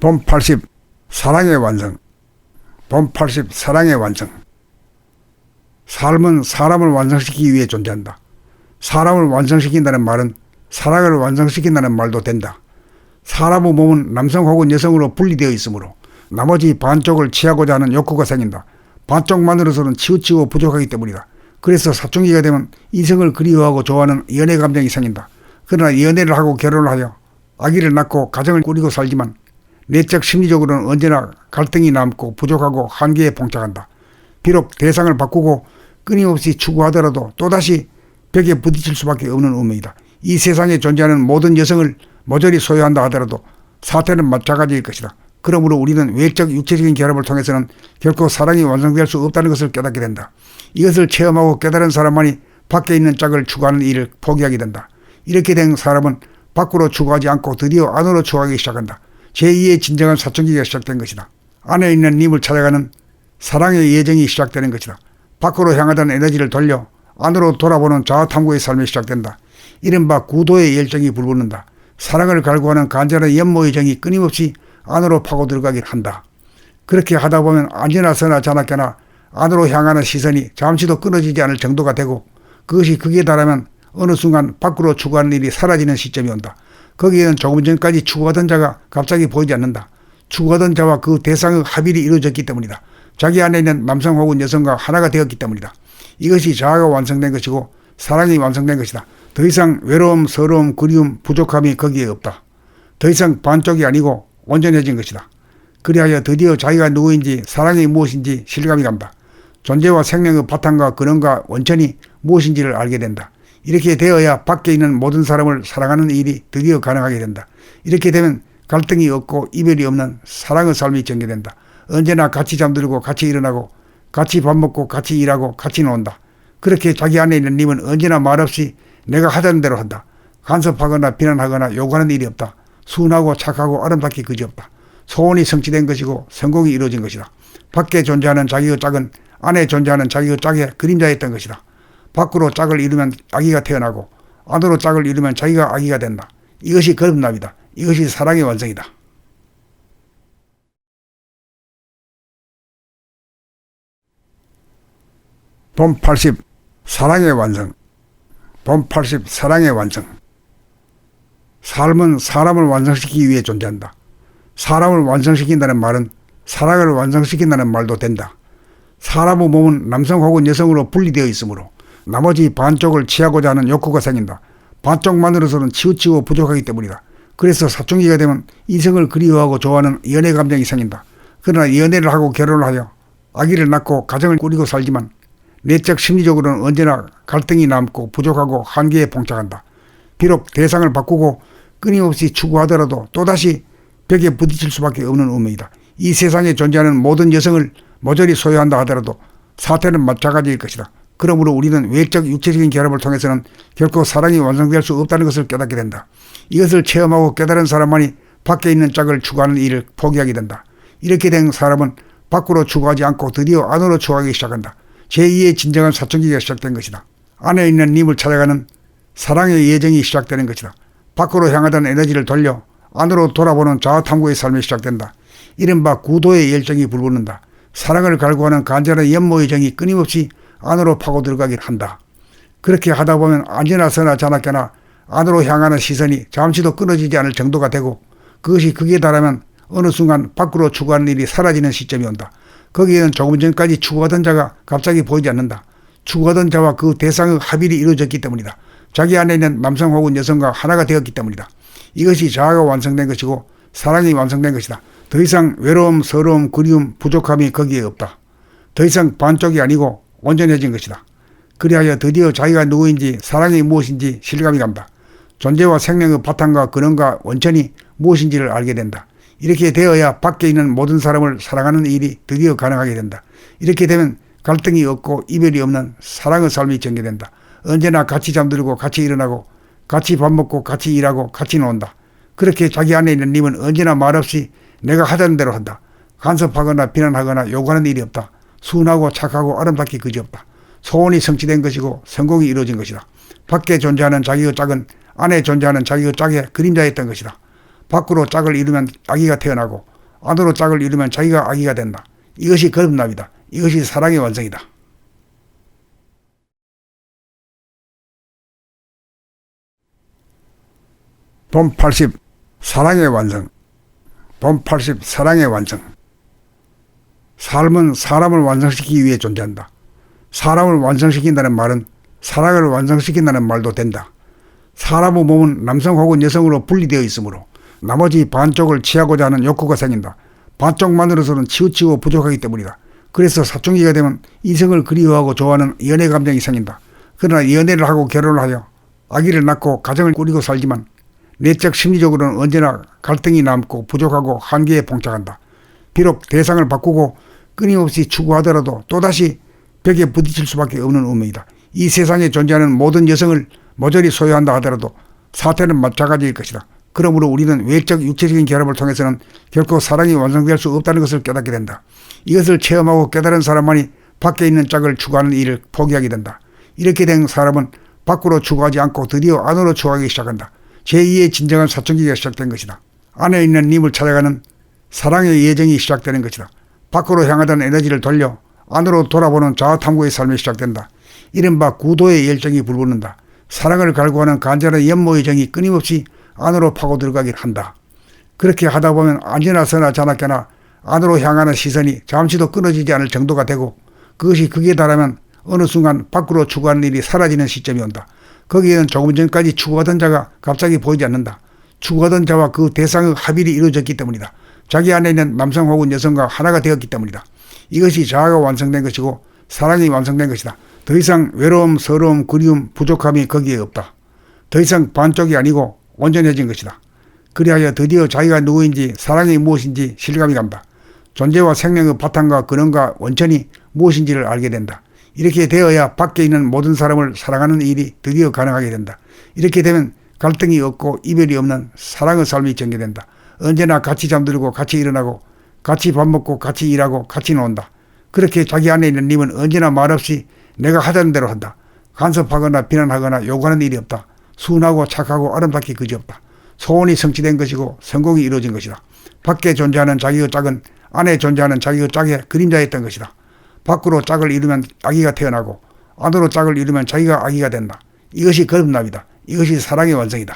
본 80 사랑의 완성. 본 80 사랑의 완성. 삶은 사람을 완성시키기 위해 존재한다. 사람을 완성시킨다는 말은 사랑을 완성시킨다는 말도 된다. 사람의 몸은 남성 혹은 여성으로 분리되어 있으므로 나머지 반쪽을 취하고자 하는 욕구가 생긴다. 반쪽만으로서는 치우치고 부족하기 때문이다. 그래서 사춘기가 되면 이성을 그리워하고 좋아하는 연애 감정이 생긴다. 그러나 연애를 하고 결혼을 하여 아기를 낳고 가정을 꾸리고 살지만 내적 심리적으로는 언제나 갈등이 남고 부족하고 한계에 봉착한다. 비록 대상을 바꾸고 끊임없이 추구하더라도 또다시 벽에 부딪힐 수밖에 없는 운명이다. 이 세상에 존재하는 모든 여성을 모조리 소유한다 하더라도 사태는 마찬가지일 것이다. 그러므로 우리는 외적 육체적인 결합을 통해서는 결코 사랑이 완성될 수 없다는 것을 깨닫게 된다. 이것을 체험하고 깨달은 사람만이 밖에 있는 짝을 추구하는 일을 포기하게 된다. 이렇게 된 사람은 밖으로 추구하지 않고 드디어 안으로 추구하기 시작한다. 제2의 진정한 사춘기가 시작된 것이다. 안에 있는 님을 찾아가는 사랑의 예정이 시작되는 것이다. 밖으로 향하던 에너지를 돌려 안으로 돌아보는 자아탐구의 삶이 시작된다. 이른바 구도의 열정이 불붙는다. 사랑을 갈구하는 간절한 연모의 정이 끊임없이 안으로 파고 들어가긴 한다. 그렇게 하다 보면 안지나서나 자나깨나 안으로 향하는 시선이 잠시도 끊어지지 않을 정도가 되고 그것이 극에 달하면 어느 순간 밖으로 추구하는 일이 사라지는 시점이 온다. 거기에는 조금 전까지 추구하던 자가 갑자기 보이지 않는다. 추구하던 자와 그 대상의 합일이 이루어졌기 때문이다. 자기 안에 있는 남성 혹은 여성과 하나가 되었기 때문이다. 이것이 자아가 완성된 것이고 사랑이 완성된 것이다. 더 이상 외로움, 서러움, 그리움, 부족함이 거기에 없다. 더 이상 반쪽이 아니고 온전해진 것이다. 그리하여 드디어 자기가 누구인지 사랑이 무엇인지 실감이 간다. 존재와 생명의 바탕과 근원과 원천이 무엇인지를 알게 된다. 이렇게 되어야 밖에 있는 모든 사람을 사랑하는 일이 드디어 가능하게 된다. 이렇게 되면 갈등이 없고 이별이 없는 사랑의 삶이 전개된다. 언제나 같이 잠들고 같이 일어나고 같이 밥 먹고 같이 일하고 같이 논다. 그렇게 자기 안에 있는 님은 언제나 말없이 내가 하자는 대로 한다. 간섭하거나 비난하거나 요구하는 일이 없다. 순하고 착하고 아름답기 그지없다. 소원이 성취된 것이고 성공이 이루어진 것이다. 밖에 존재하는 자기의 짝은 안에 존재하는 자기의 짝의 그림자였던 것이다. 밖으로 짝을 이루면 아기가 태어나고 안으로 짝을 이루면 자기가 아기가 된다. 이것이 거듭남이다. 이것이 사랑의 완성이다. 본 80 사랑의 완성. 본 80 사랑의 완성. 삶은 사람을 완성시키기 위해 존재한다. 사람을 완성시킨다는 말은 사랑을 완성시킨다는 말도 된다. 사람의 몸은 남성 혹은 여성으로 분리되어 있으므로 나머지 반쪽을 취하고자 하는 욕구가 생긴다. 반쪽만으로서는 치우치고 부족하기 때문이다. 그래서 사춘기가 되면 이성을 그리워하고 좋아하는 연애 감정이 생긴다. 그러나 연애를 하고 결혼을 하여 아기를 낳고 가정을 꾸리고 살지만 내적 심리적으로는 언제나 갈등이 남고 부족하고 한계에 봉착한다. 비록 대상을 바꾸고 끊임없이 추구하더라도 또다시 벽에 부딪힐 수밖에 없는 운명이다. 이 세상에 존재하는 모든 여성을 모조리 소유한다 하더라도 사태는 마찬가지일 것이다. 그러므로 우리는 외적 육체적인 결합을 통해서는 결코 사랑이 완성될 수 없다는 것을 깨닫게 된다. 이것을 체험하고 깨달은 사람만이 밖에 있는 짝을 추구하는 일을 포기하게 된다. 이렇게 된 사람은 밖으로 추구하지 않고 드디어 안으로 추구하기 시작한다. 제2의 진정한 사춘기가 시작된 것이다. 안에 있는 님을 찾아가는 사랑의 예정이 시작되는 것이다. 밖으로 향하던 에너지를 돌려 안으로 돌아보는 자아탐구의 삶이 시작된다. 이른바 구도의 열정이 불붙는다. 사랑을 갈구하는 간절한 연모의 정이 끊임없이 안으로 파고 들어가긴 한다. 그렇게 하다 보면 안지나서나 자나깨나 안으로 향하는 시선이 잠시도 끊어지지 않을 정도가 되고 그것이 극에 달하면 어느 순간 밖으로 추구하는 일이 사라지는 시점이 온다. 거기에는 조금 전까지 추구하던 자가 갑자기 보이지 않는다. 추구하던 자와 그 대상의 합일이 이루어졌기 때문이다. 자기 안에 있는 남성 혹은 여성과 하나가 되었기 때문이다. 이것이 자아가 완성된 것이고 사랑이 완성된 것이다. 더 이상 외로움, 서러움, 그리움, 부족함이 거기에 없다. 더 이상 반쪽이 아니고 온전해진 것이다. 그리하여 드디어 자기가 누구인지 사랑이 무엇인지 실감이 간다. 존재와 생명의 바탕과 근원과 원천이 무엇인지를 알게 된다. 이렇게 되어야 밖에 있는 모든 사람을 사랑하는 일이 드디어 가능하게 된다. 이렇게 되면 갈등이 없고 이별이 없는 사랑의 삶이 전개된다. 언제나 같이 잠들고 같이 일어나고 같이 밥 먹고 같이 일하고 같이 논다. 그렇게 자기 안에 있는 님은 언제나 말없이 내가 하자는 대로 한다. 간섭하거나 비난하거나 요구하는 일이 없다. 순하고 착하고 아름답기 그지없다. 소원이 성취된 것이고 성공이 이루어진 것이다. 밖에 존재하는 자기의 짝은 안에 존재하는 자기의 짝의 그림자였던 것이다. 밖으로 짝을 이루면 아기가 태어나고 안으로 짝을 이루면 자기가 아기가 된다. 이것이 거듭남이다. 이것이 사랑의 완성이다. 본 80 사랑의 완성. 본 80 사랑의 완성. 삶은 사람을 완성시키기 위해 존재한다. 사람을 완성시킨다는 말은 사랑을 완성시킨다는 말도 된다. 사람의 몸은 남성 혹은 여성으로 분리되어 있으므로 나머지 반쪽을 취하고자 하는 욕구가 생긴다. 반쪽만으로서는 치우치고 부족하기 때문이다. 그래서 사춘기가 되면 이성을 그리워하고 좋아하는 연애 감정이 생긴다. 그러나 연애를 하고 결혼을 하여 아기를 낳고 가정을 꾸리고 살지만 내적 심리적으로는 언제나 갈등이 남고 부족하고 한계에 봉착한다. 비록 대상을 바꾸고 끊임없이 추구하더라도 또다시 벽에 부딪힐 수밖에 없는 운명이다. 이 세상에 존재하는 모든 여성을 모조리 소유한다 하더라도 사태는 마찬가지일 것이다. 그러므로 우리는 외적 육체적인 결합을 통해서는 결코 사랑이 완성될 수 없다는 것을 깨닫게 된다. 이것을 체험하고 깨달은 사람만이 밖에 있는 짝을 추구하는 일을 포기하게 된다. 이렇게 된 사람은 밖으로 추구하지 않고 드디어 안으로 추구하기 시작한다. 제2의 진정한 사춘기가 시작된 것이다. 안에 있는 님을 찾아가는 사랑의 예정이 시작되는 것이다. 밖으로 향하던 에너지를 돌려 안으로 돌아보는 자아탐구의 삶이 시작된다. 이른바 구도의 열정이 불붙는다. 사랑을 갈구하는 간절한 연모의 정이 끊임없이 안으로 파고 들어가긴 한다. 그렇게 하다 보면 안지나 서나 자나깨나 안으로 향하는 시선이 잠시도 끊어지지 않을 정도가 되고 그것이 극에 달하면 어느 순간 밖으로 추구하는 일이 사라지는 시점이 온다. 거기에는 조금 전까지 추구하던 자가 갑자기 보이지 않는다. 추구하던 자와 그 대상의 합일이 이루어졌기 때문이다. 자기 안에 있는 남성 혹은 여성과 하나가 되었기 때문이다. 이것이 자아가 완성된 것이고 사랑이 완성된 것이다. 더 이상 외로움, 서러움, 그리움, 부족함이 거기에 없다. 더 이상 반쪽이 아니고 온전해진 것이다. 그리하여 드디어 자기가 누구인지 사랑이 무엇인지 실감이 간다. 존재와 생명의 바탕과 근원과 원천이 무엇인지를 알게 된다. 이렇게 되어야 밖에 있는 모든 사람을 사랑하는 일이 드디어 가능하게 된다. 이렇게 되면 갈등이 없고 이별이 없는 사랑의 삶이 전개된다. 언제나 같이 잠들고 같이 일어나고 같이 밥 먹고 같이 일하고 같이 논다. 그렇게 자기 안에 있는 님은 언제나 말없이 내가 하자는 대로 한다. 간섭하거나 비난하거나 요구하는 일이 없다. 순하고 착하고 아름답게 그지없다. 소원이 성취된 것이고 성공이 이루어진 것이다. 밖에 존재하는 자기의 짝은 안에 존재하는 자기의 짝의 그림자였던 것이다. 밖으로 짝을 이루면 아기가 태어나고 안으로 짝을 이루면 자기가 아기가 된다. 이것이 거듭남이다. 이것이 사랑의 완성이다.